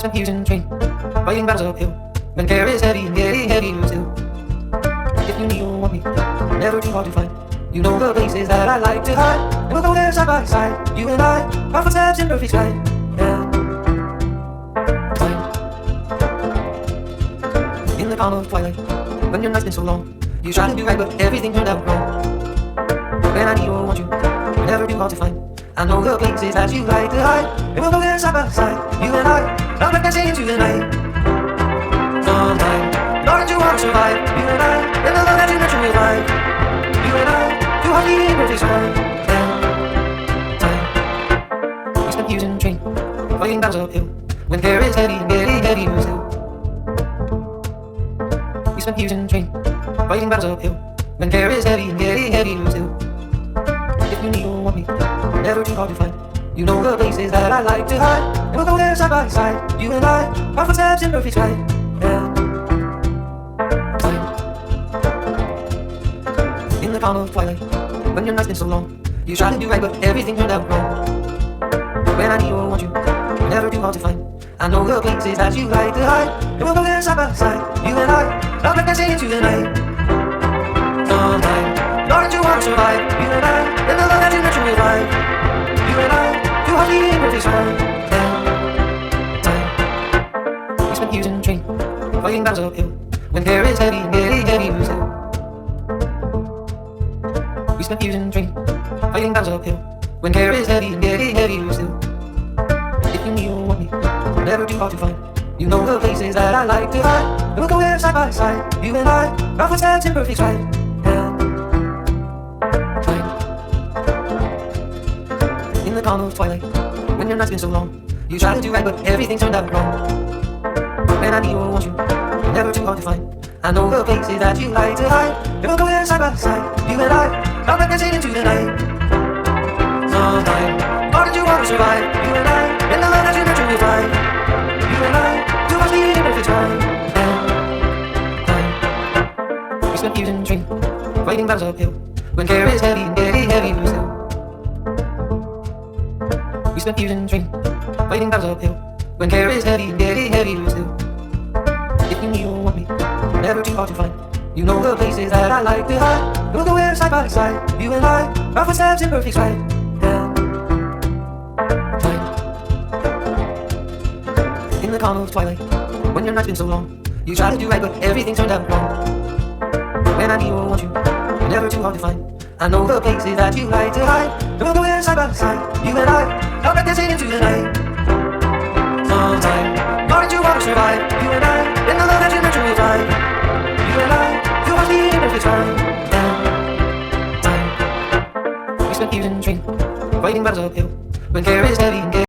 confuse and train, fighting battles uphill. When care is heavy and getting heavier still. If you need or want me, never too hard to find. You know the places that I like to hide, and we'll go there side by side. You and I, our footsteps in perfect stride. Yeah. Time. In the calm of twilight, when your night's been so long, you try to do right, but everything turned out wrong. When I need or want you, never too hard to find. I know the places that you like to hide, and we'll go there side by side. You and I, out like dancing into the night. Sometime, in order to want to survive, you and I, in the love that you nurture with life. You and I, too hard to in perfect stride. Time. We spent years in train, fighting battles uphill. When care is heavy and getting heavier still. We spent years in train, fighting battles uphill. When care is heavy and getting heavier still. If you need or want me, never too hard to find. You know the places that I like to hide, and we'll go there side by side. You and I, our footsteps in perfect stride. Yeah. Time. In the calm of twilight, when your night's been so long, you try to do right, but everything turned out wrong. When I need or want you, never too hard to find. I know the places that you like to hide, and we'll go there side by side. You and I, out like dancing into the night. Sometime, in order to want to survive, you and I, in the love that you nurture with life. You and I, too hard to in perfect stride. Time. We spent years in train, fighting battles uphill. When care is heavy and getting heavier still. We spent years in train, fighting battles uphill. When care is heavy and getting heavier still. If you need or want me, never too hard to find. You know the places that I like to hide, and we'll go there side by side. You and I, our footsteps in perfect stride. Time. In the calm of twilight, when your night's been so long, you try to do right, but everything turned out wrong. When I need or want you, never too hard to find. I know the places that you like to hide, and we'll go there side by side. You and I, out like dancing into the night. Sometime, in order to want to survive. You and I, in the love that you nurture with life. You and I, too much in perfect stride. Time. We spent years in train, fighting battles uphill. When care is heavy and getting heavier still. We spent years in train, fighting battles uphill. When care is heavy and getting heavier still. If you need or want me, never too hard to find. You know the places that I like to hide, and we'll go there side by side. You and I, our footsteps in perfect stride. Time. In the calm of twilight, when your night's been so long, you try to do right, but everything turned out wrong. When I need or want you, never too hard to find. I know the places that you like to hide, and we'll go there side by side. You and I, out like dancing into the night. Sometime, in order to want to survive. You and I, in the love that you nurture with life. You and I, too hard to in perfect stride. Time. We spent years in train, fighting battles uphill. When care is heavy and